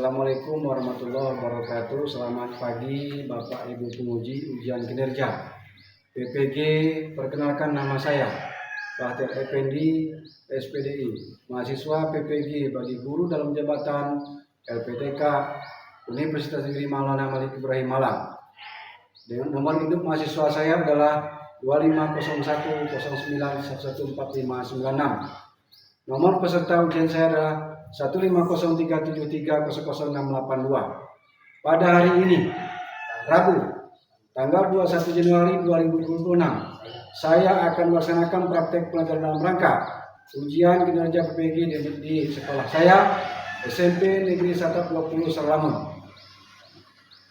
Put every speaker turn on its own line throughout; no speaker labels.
Assalamualaikum warahmatullahi wabarakatuh. Selamat pagi Bapak Ibu penguji ujian kinerja PPG. Perkenalkan, nama saya Bahtiar Effendi, SPDI, mahasiswa PPG bagi guru dalam jabatan LPTK Universitas Negeri Maulana Malik Ibrahim Malang. Dengan nomor induk mahasiswa saya adalah 250109114596. Nomor peserta ujian saya adalah 15037300682. Pada hari ini, Rabu, tanggal 21 Januari 2026, saya akan melaksanakan praktek pelajaran dalam rangka ujian kinerja PPG di sekolah saya, SMP Negeri 120 Serlamun,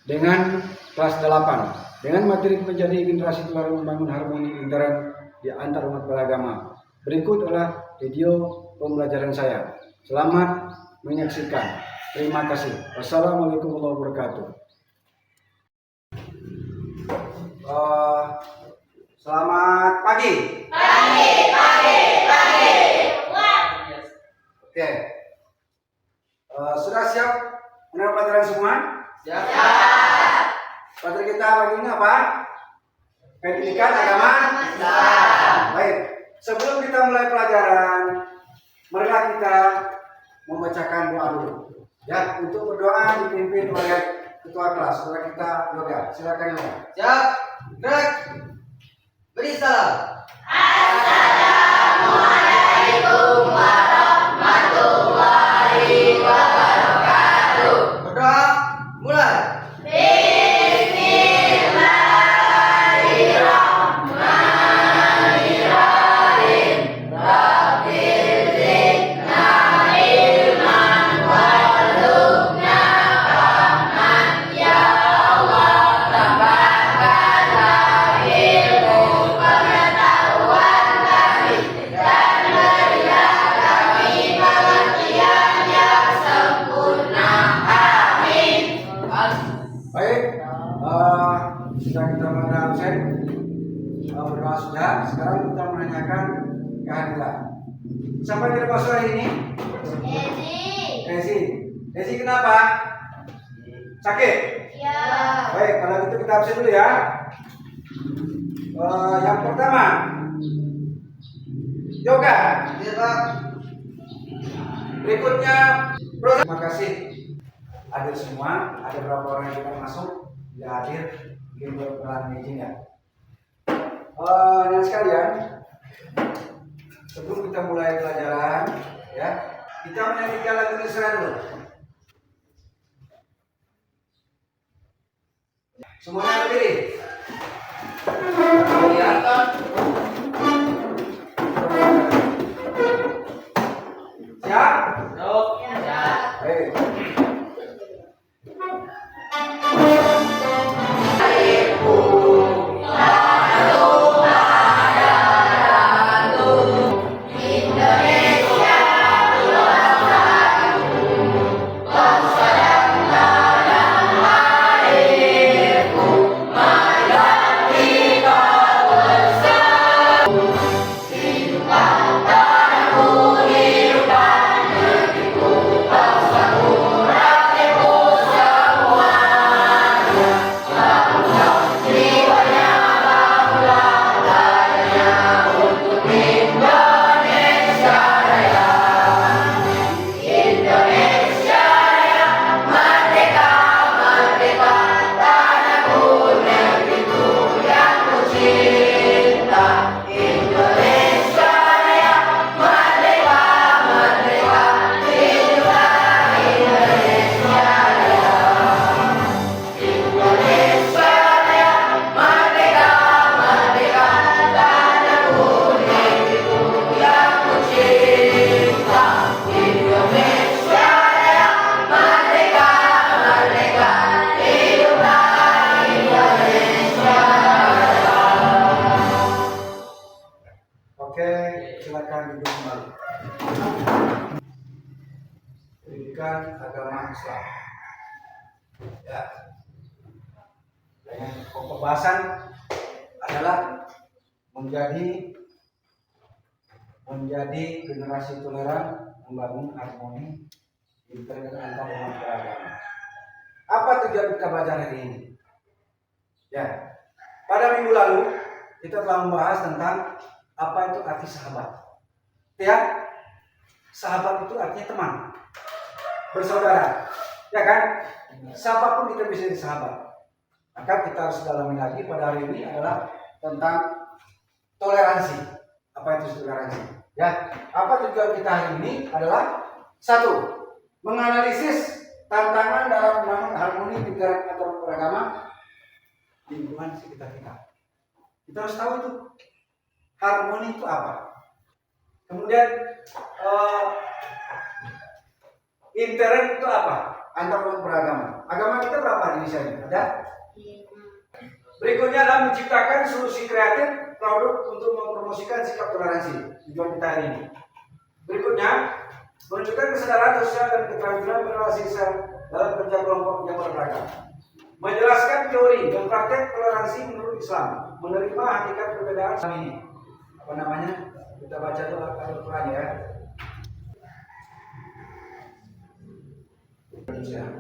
dengan kelas 8, dengan materi menjadi generasi teladan membangun harmoni intern di antar umat beragama. Berikut adalah video pembelajaran saya. Selamat menyaksikan. Terima kasih. Wassalamualaikum warahmatullahi wabarakatuh. Selamat pagi. Pagi. Oke. Sudah siap menerima pelajaran semua? Siap. Pelajaran kita pagi ini apa? Pendidikan agama Islam. Baik. Sebelum kita mulai pelajaran, marilah kita membacakan doa dulu. Ya, untuk berdoa dipimpin oleh ketua kelas. Setelah kita yoga, silakan yoga.
Siap, gerak, beri salam.
Assalamualaikum warahmatullahi wabarakatuh.
Berdoa, mulai.
Sudah kita mengenal absen, berdoa sudah. Sekarang kita menanyakan kehadiran. Siapa yang tidak masuk hari ini? Ezi kenapa? Sakit?
Ya.
Baik, kalau gitu kita absen dulu ya. Yang pertama, yoga.
Iya, Pak.
Berikutnya, proses. Terima kasih. Hadir semua. Ada berapa orang yang tidak masuk? Tidak hadir. Mungkin berperan izin ya. Dan sekalian, sebelum kita mulai pelajaran, ya, kita menyanyikan lagu Indonesia dulu. Semuanya berdiri. Siap?
Siap.
Baik. Silakan duduk kembali. Pendidikan agama Islam. Ya. Dengan pokok bahasan adalah menjadi generasi toleran, membangun harmoni Intoleransi antar umat beragama. Apa tujuan kita belajar hari ini? Ya, pada minggu lalu kita telah membahas tentang apa itu arti sahabat. Ya, sahabat itu artinya teman, bersaudara, ya kan? Siapapun kita bisa jadi sahabat. Maka kita harus dalami lagi pada hari ini adalah tentang toleransi. Apa itu toleransi? Ya, apa tujuan kita hari ini adalah satu, menganalisis tantangan dalam membangun harmoni pikiran antar beragama di lingkungan sekitar kita. Kita harus tahu itu harmoni itu apa. Kemudian interact itu apa? Antar umat beragama. Agama kita berapa di Indonesia ini? Ada? Berikutnya adalah menciptakan solusi kreatif produk untuk mempromosikan sikap toleransi. Tujuan kita hari ini. Berikutnya, menunjukkan kesadaran sosial dan keterampilan berrelasi dalam kerja kelompok yang beragam. Menjelaskan teori dan praktek toleransi menurut Islam. Menerima hakikat perbedaan ini. Apa namanya? Kita baca dulu Al-Quran ya.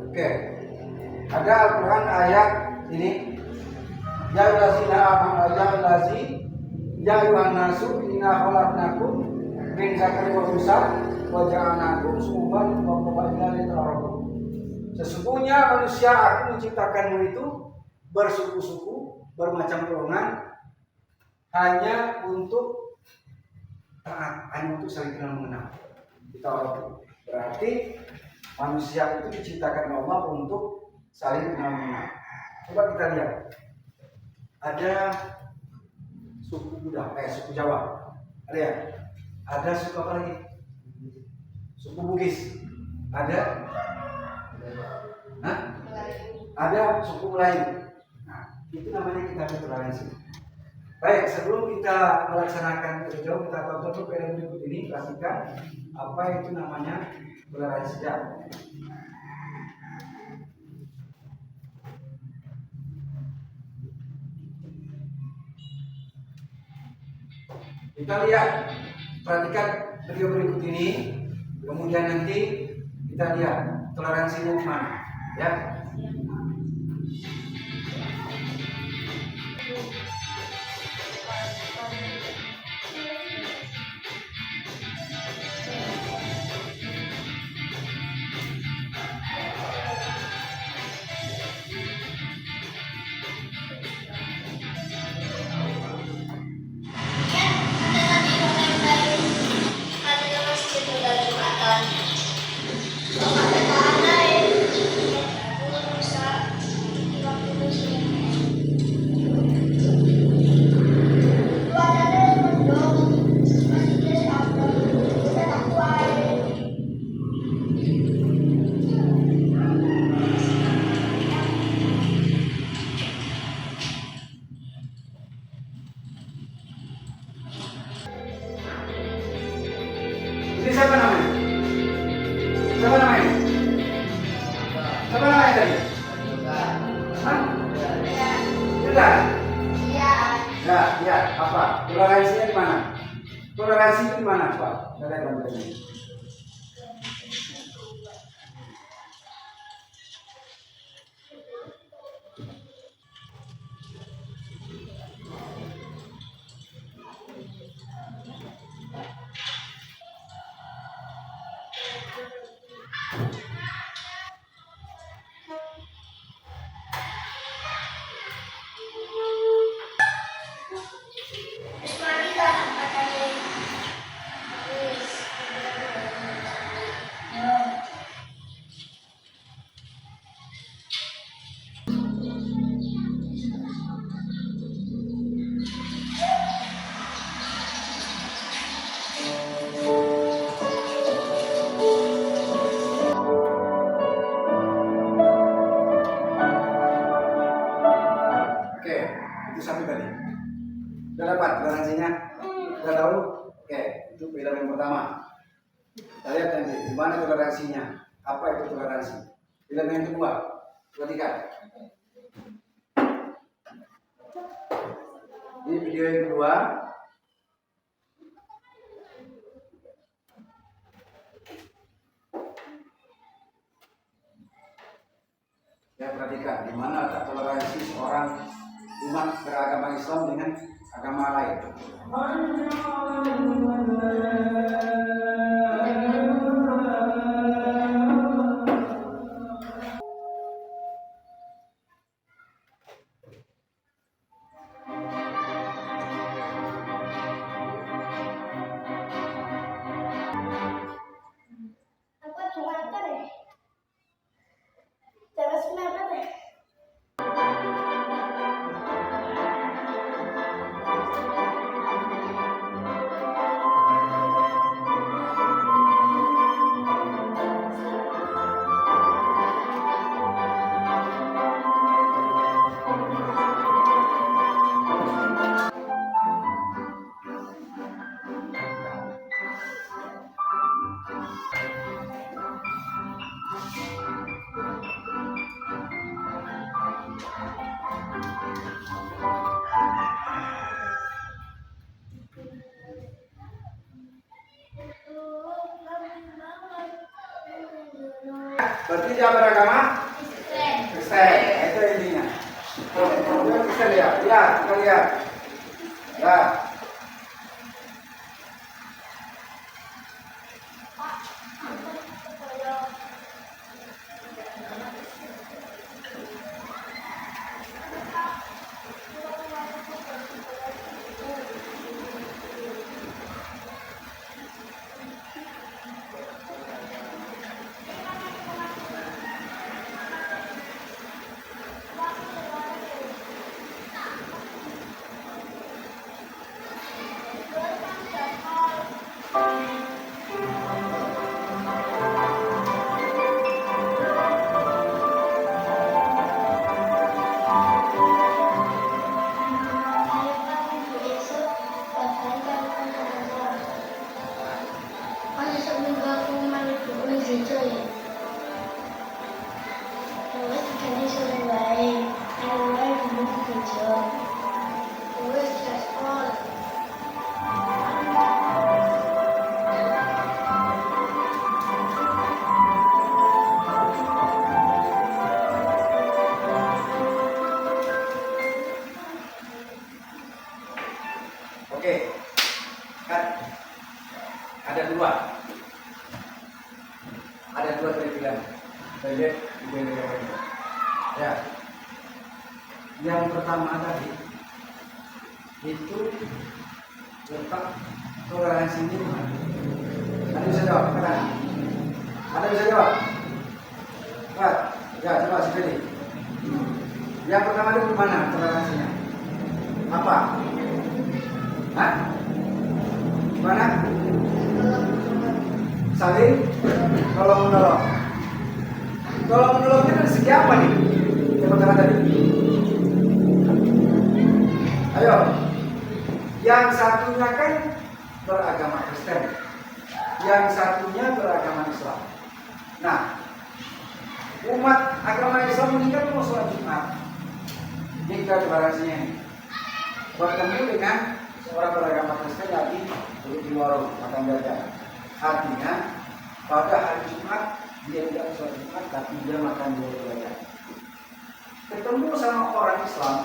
Oke. Ada Al-Quran ayat ini. Ya allazina amanu ya ayyuhan nasu inna khalaqnakum min dzakarin wa unsa wa ja'alnakum syu'uban wa qabailan lita'arafu. Sesungguhnya manusia aku menciptakanmu itu bersuku-suku, bermacam golongan hanya untuk taat, hanya untuk saling kenal mengenal. Lita'arafu. Berarti manusia itu diciptakan Allah untuk saling kenal mengenal. Coba kita lihat. Ada suku Buddha, suku Jawa. Ada ya? Ada suku apa lagi? Suku Bugis. Ada? Hah? Ada suku Melayu. Nah, itu namanya kita toleransi. Baik, sebelum kita melaksanakan lebih jauh, kita tonton dulu video berikut ini. Perhatikan apa itu namanya toleransi. Ya. Kita lihat, perhatikan video berikut ini, kemudian nanti kita lihat toleransinya di mana, ya. Ini siapa namanya? Siapa namanya? Siapa namanya tadi? Hah? Tidak? Ya, ya, apa? Toleransinya di mana? Toleransi itu di mana, Pak? Kita lihat gambarnya. Itu satu tadi. Sudah dapat toleransinya? Sudah tahu? Oke, itu film yang pertama. Kita lihat nanti di mana toleransinya. Apa itu toleransi? Film yang kedua. Perhatikan. Ini video yang kedua. beragama Islam dengan agama lain.
Apa cuma apa deh? Terus kenapa deh?
Berarti dia beragama Kristen. Itu intinya. Dia Kristen ya. Ya, kita lihat. Ya. Oke, kan ada dua pilihan. Saya lihat di negara ini. Ya, yang pertama tadi itu letak toleransinya di mana? Ada bisa jawab? Kan? Ada bisa jawab? Kan? Ya, coba sekali. Yang pertama itu di mana toleransinya? Apa? Hah? Mana? Saling tolong menolong. Tolong menolongnya dari segi apa nih? Yang pertama tadi. Ayo. Yang satunya kan beragama Kristen. Yang satunya beragama Islam. Nah, umat agama Islam ini kan mau sholat Jumat. Ini kita toleransinya ini. Bertemu dengan seorang beragama Kristen lagi duduk di warung makan jajan. Artinya pada hari Jumat dia tidak sholat Jumat tapi dia makan di warung jajan. Ketemu sama orang Islam,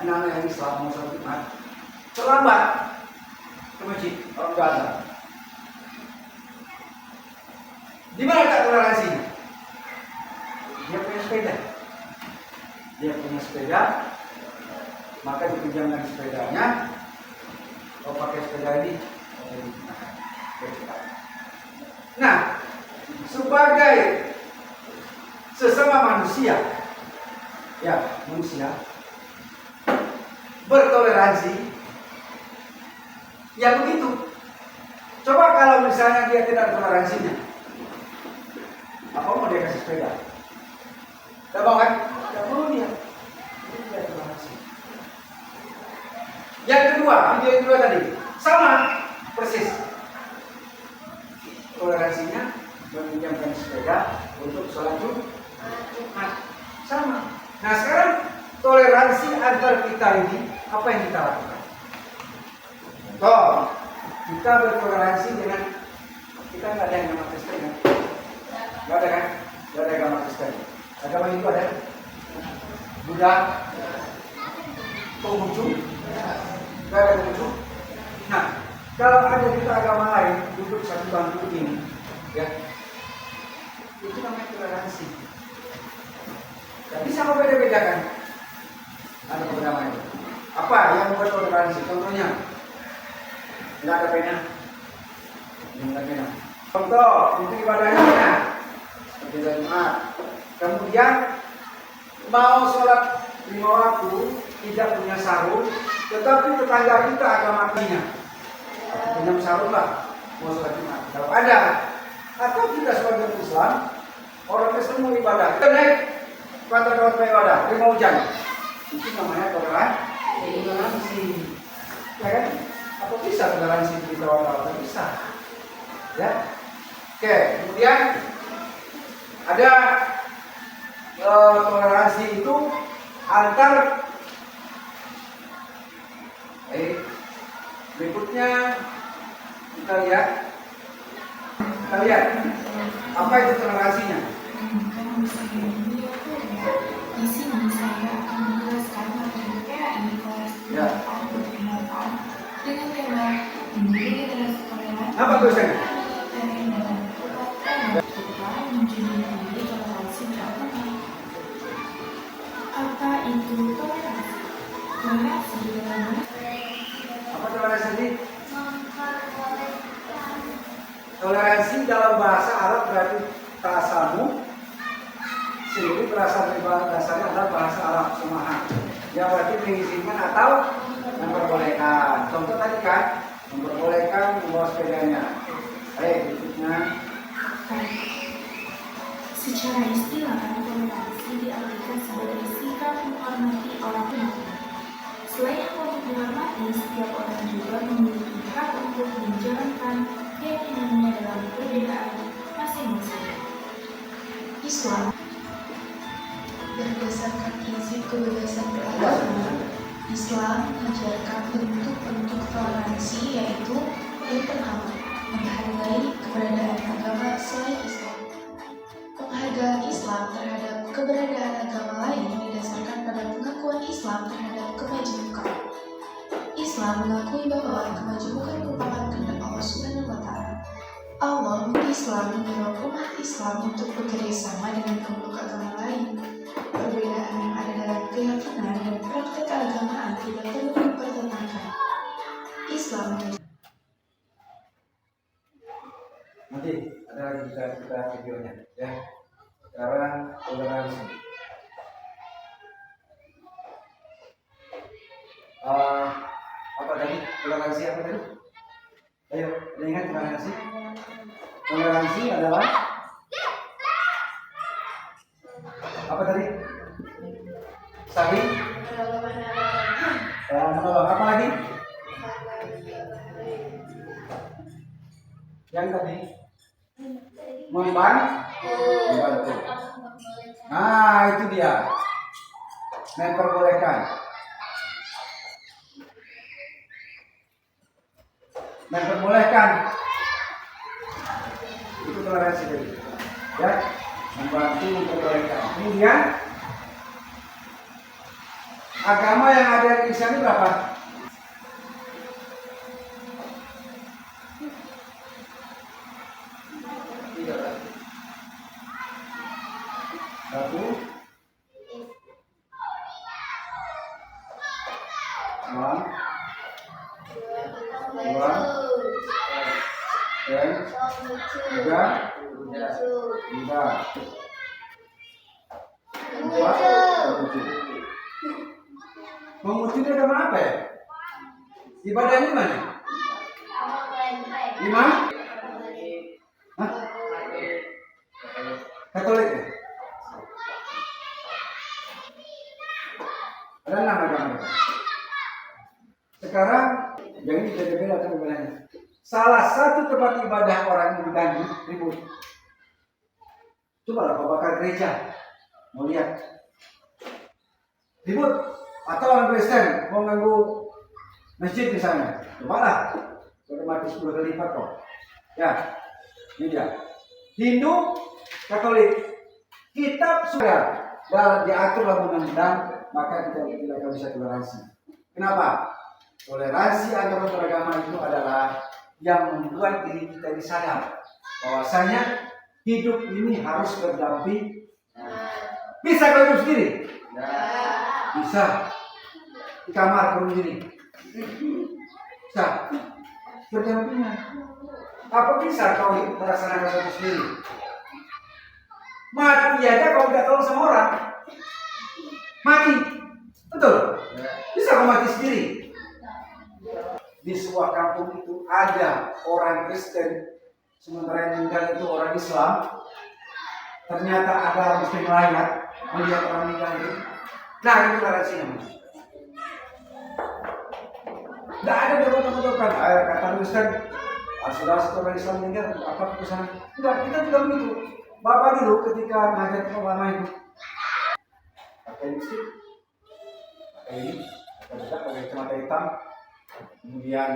anak-anak yang Islam mau sholat Jumat, terlambat ke masjid orang Gaza. Di mana tak toleransinya? Dia punya sepeda. Dia punya sepeda, maka dipinjamkan sepedanya. Kau pakai sepeda ini, nah, sebagai sesama manusia, ya manusia bertoleransi, ya begitu. Coba kalau misalnya dia tidak toleransinya, apa mau dia kasih sepeda? Tidak mau kan? Tidak mau dia. Tidak toleransi. Yang kedua, video yang kedua tadi sama persis. Toleransinya meminjamkan sepeda untuk sholat Jumat sama. Nah sekarang toleransi antar kita ini apa yang kita lakukan? Toh kita bertoleransi dengan kita nggak ada yang nama Kristen kan? Nggak ada kan? Nggak ada agama Kristen. Agama itu ada Buddha, penghujung? Nggak ada penghujung. Nah, kalau ada kita agama lain duduk satu bangku ini, ya, itu namanya toleransi. Gak bisa kau beda-bedakan. Ada beberapa itu. Apa yang membuat toleransi? Contohnya, nggak ada pena. Nggak ada pena. Contoh, itu ibadahnya. Seperti Jumat. Kemudian mau sholat 5 waktu, tidak punya sarung, tetapi tetangga kita agama punya sarung lah, mau sholat Jumat. Kalau ada, atau kita sebagai Islam, orang Kristen mau ibadah, kita naik kata-kata ibadah, 5 jam. Itu namanya toleransi. Ya kan? Apa bisa toleransi di kawan-kawan? Bisa. Ya. Oke, kemudian ada toleransi itu antar berikutnya kita lihat apa itu toleransinya.
Di sini saya akan menjelaskan materi PAI kelas 8 berkenaan dengan tema menjadi generasi toleran.
Apa tulisannya?
Menjadi toleransi beragama. Apa itu toleransi? Toleransi dalam
Apa toleransi ini? Toleransi dalam bahasa Arab berarti tasamu. Sendiri berasal dari dasarnya adalah bahasa Arab Sumaha. Yang berarti mengizinkan atau memperbolehkan. Contoh tadi kan, memperbolehkan membawa sepedanya. Berikutnya.
secara istilah toleransi diartikan sebagai sikap menghormati orang lain. Selain untuk dihormati, setiap orang juga memiliki hak untuk menjalankan keyakinannya dalam perbedaan masing-masing. Islam berdasarkan prinsip kebebasan beragama, Islam mengajarkan bentuk-bentuk toleransi, yaitu yang pertama, menghargai keberadaan agama selain Islam. Penghargaan Islam terhadap keberadaan agama lain didasarkan pada pengakuan Islam terhadap kemajemukan. Islam mengakui bahwa kemajemukan merupakan kehendak Allah Subhanahu wa Ta'ala. Allah Islam mendorong umat Islam untuk bekerja sama dengan pemeluk agama lain. Perbedaan yang ada dalam keyakinan dan praktek keagamaan tidak perlu dipertentangkan. Islam
Nanti ada lagi kita videonya, ya. Sekarang toleransi. Apa tadi? Toleransi apa tadi? Ayo, ada ingat toleransi? Toleransi adalah apa tadi? Saling menolong. Apa lagi? Yang tadi membantu. Nah, itu dia. Memperbolehkan. Itu toleransi tadi. Ya, membantu, memperbolehkan. Kemudian agama yang ada di Islam berapa? Satu, dua, tiga, empat, menguji itu agama apa ya? Ibadahnya mana? 5? Hah? Katolik ya? Ada 6 agama. Sekarang yang ini beda-beda atau ibadahnya. Salah satu tempat ibadah orang yang diganggu ribut. Coba lah kau bakar gereja, mau lihat ribut. Atau orang Kristen mau ganggu masjid misalnya, coba lah, otomatis 10 kali lipat kok. Ya, ini dia. Hindu, Katolik, kitab sudah dan diatur dalam undang-undang, maka kita tidak akan bisa toleransi. Kenapa? Toleransi antar beragama itu adalah yang membuat diri kita disadar bahwasanya hidup ini harus berdamping. Bisa kau hidup sendiri? Bisa. Di kamar kurung diri. Bisa. Berdampingan. Apa bisa kau melaksanakan sesuatu sendiri? Mati aja kau tidak tolong sama orang. Mati. Betul? Bisa kau mati sendiri? Di sebuah kampung itu ada orang Kristen, sementara yang meninggal itu orang Islam. Ternyata ada orang Muslim lainnya melihat orang meninggal itu. Nah, itu toleransinya. Tidak ada berbotol-botolkan. Kata Kristen, sudah orang Islam meninggal, apa keputusan? Enggak, kita juga begitu. Bapak dulu ketika ngajak ulama itu pakai lipstick, pakai ini, pakai bedak, pakai kacamata hitam, kemudian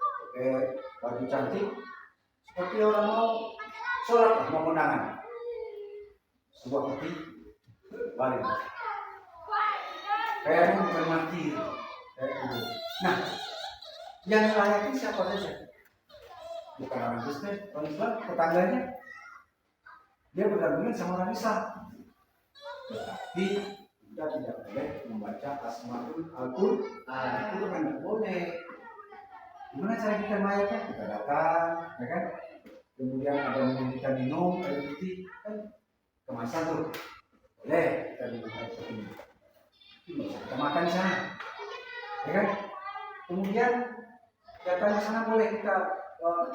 pakai baju cantik, seperti orang mau sholat, mau kondangan. Sebuah peti balik. Kayaknya bukan mati. Nah, yang layaknya siapa saja? Bukan orang Kristen, orang Islam, tetangganya. Dia berdampingan sama orang Islam. Tetapi kita tidak boleh membaca Asmaul Al-Qur'an. Itu kan tidak boleh. Gimana cara kita melayaknya? Kita datang, ya kan? Kemudian ada yang kita minum, air putih, kan? Kemasan tuh. Boleh kita minum air putih. Kita makan di sana, ya kan? Kemudian datang ke sana boleh kita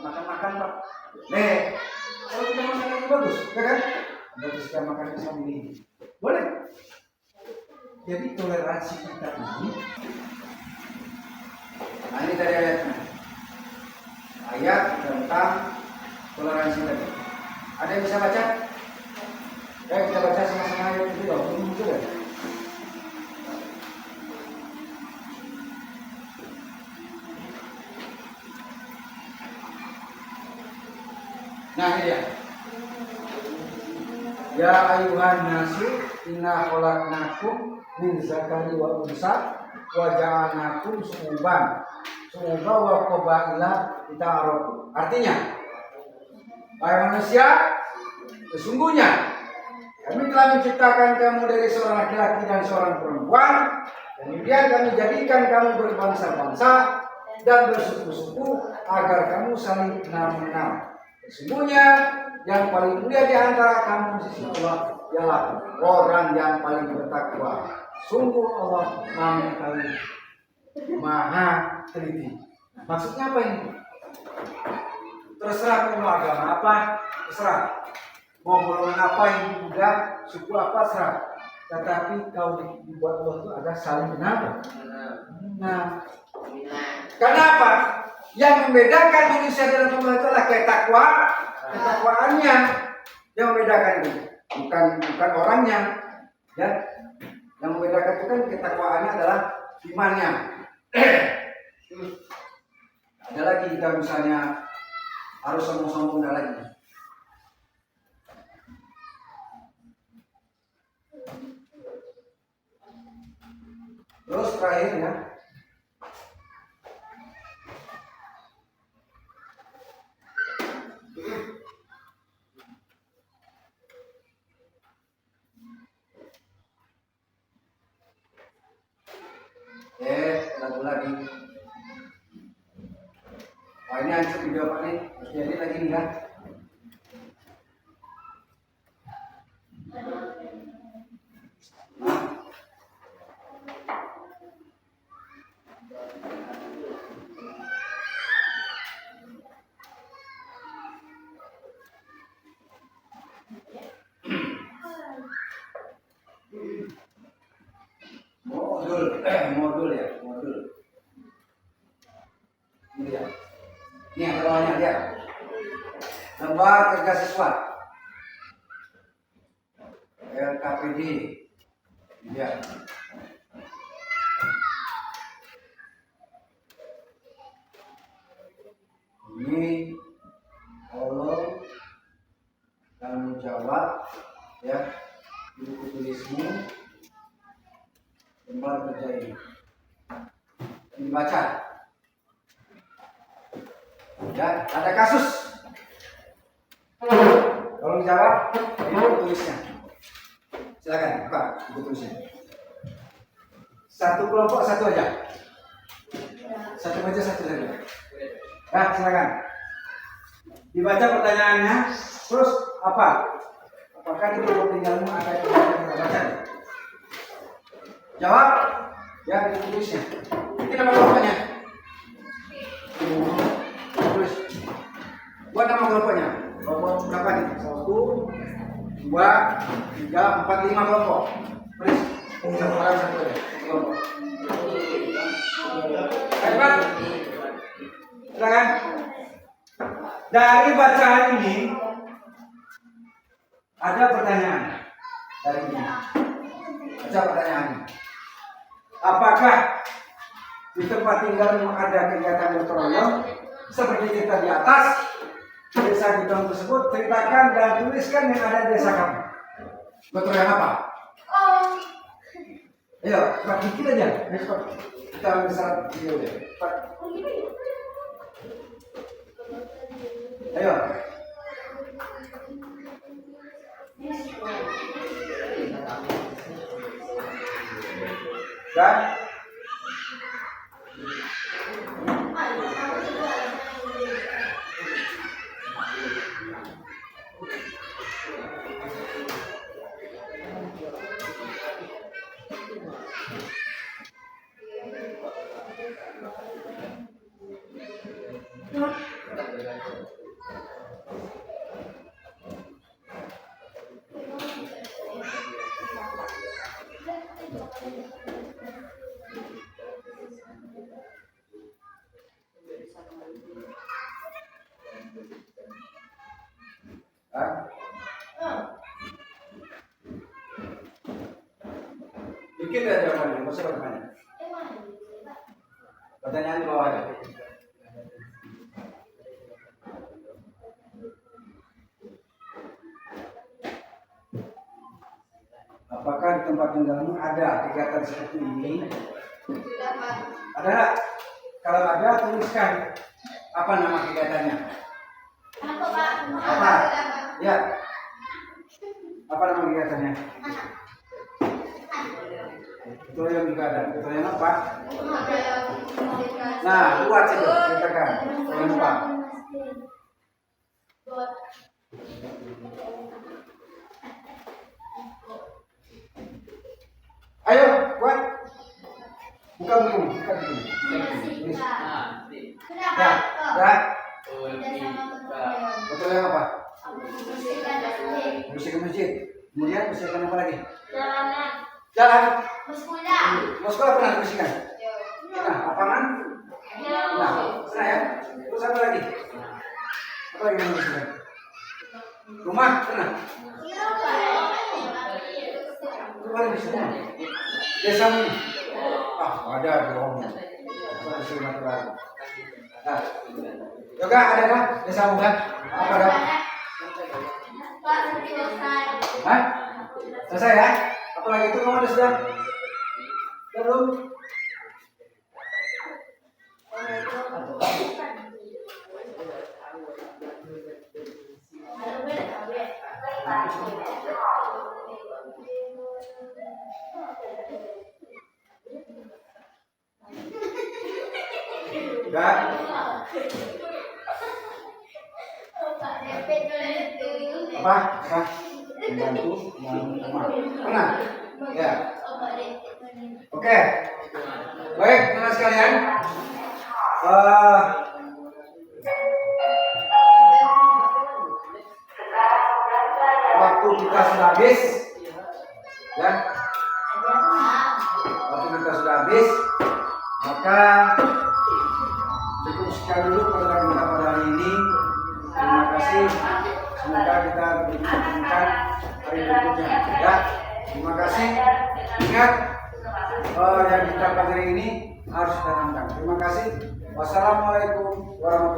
makan-makan Pak. Boleh. Kalau kita makan lagi bagus, ya kan? Berarti kita makan sama ini. Boleh. Jadi toleransi kita ini. Nah, ini dari ayatnya. Ayat tentang toleransi tadi. Ada yang bisa baca? Ya, kita baca sama-sama ayat itu dong. Ini muncul ya. Nah, ini dia. Ya ayuhan nasu inna khalaqnakum min zakari wa unsa wa ja'alnakum syu'uban wa qabaila lita'arafu. Artinya, wahai manusia, sesungguhnya kami telah menciptakan kamu dari seorang laki-laki dan seorang perempuan, kemudian kami jadikan kamu berbangsa-bangsa dan bersuku-suku agar kamu saling kenal-mengenal. Sesungguhnya yang paling mulia di antara kamu di sisi Allah ialah orang yang paling bertakwa. Sungguh Allah Maha mengetahui, Maha teliti. Maksudnya apa ini? Terserah kamu agama apa, terserah. Mau golongan apa yang juga, suku apa, terserah. Tetapi kau dibuat Allah itu ada saling kenal. Nah, kenapa? Yang membedakan manusia dan Allah itu adalah ketakwaannya yang membedakan itu, bukan orangnya, ya. Yang membedakan itu kan ketakwaannya adalah imannya. Ada lagi kita misalnya harus sombong-sombong, ada lagi. Terus terakhir ya. Lagu lagi. Wah, ini hancur video Pak nih. Harus jadi lagi nih kan. Modul ya, modul. Ini dia. Ini yang bawahnya dia. Lembar kerja siswa. LKPD. Dia. Ini tolong tanggung jawab ya, buku tulismu lembar kerja ini. dibaca. Ya, ada kasus. Tolong dijawab, ini buku tulisnya. Silakan, Pak, buku tulisnya. Satu kelompok satu aja. Satu baca satu saja. Nah, silakan. Dibaca pertanyaannya, terus apa? Apakah di kelompok tinggalmu ada yang kita baca? Jawab. Ya, buku tulisnya. Ini nama kelompoknya. Tulis. Buat nama kelompoknya. Kelompok berapa nih? 1, 2, 3, 4, 5 kelompok. Tulis. Satu orang satu aja. Kelompok. Baik, Pak. Silakan. Dari bacaan ini ada pertanyaan. Dari ini. Baca pertanyaannya. Apakah di tempat tinggalmu ada kegiatan gotong royong seperti cerita di atas? Desa di tahun tersebut ceritakan dan tuliskan yang ada di desa kamu. Gotong royong apa? Ayo, cepat dikit aja. Ayo, cepat. Kita ambil syarat video deh. Cepat. Ayo. Dan dikit aja jawabannya, nggak usah banyak. Pertanyaan di bawah aja. Apakah di tempat tinggalmu ada kegiatan seperti ini? Ada nggak? Kalau ada, tuliskan apa nama kegiatannya. Apa? Ya. Apa nama kegiatannya? Betul yang juga ada. Betul yang apa? Nah, buat itu ceritakan. Betul yang apa? Ayo, buat. Buka buku, buka buku. Ya, ya. Betul yang apa? Musik ke masjid. Kemudian bersihkan apa lagi? Jalan. Mau sekolah pernah bersihkan? Pernah. Lapangan? Nah, pernah ya. Terus apa lagi? Apa lagi yang bersihkan? Rumah pernah? Rumah bersihkan. Desamu? Ah, ada dong. Bersihkan lagi. Nah, yoga ada kan? Desamu kan? Apa dong? Hah? Selesai ya? Apalagi itu kamu udah sudah? Sudah belum? Sudah? Apa? Apa? Membantu membangun rumah. Pernah? Ya. Oke. Baik, teman sekalian. Waktu kita sudah habis. Ya. Waktu kita sudah habis. Maka cukup sekian dulu pelajaran kita pada hari ini. Terima kasih. Semoga kita berjumpa hari berikutnya. Ya. Terima kasih. Ingat yang kita pelajari ini harus ditanamkan. Terima kasih. Wassalamualaikum warahmatullahi wabarakatuh.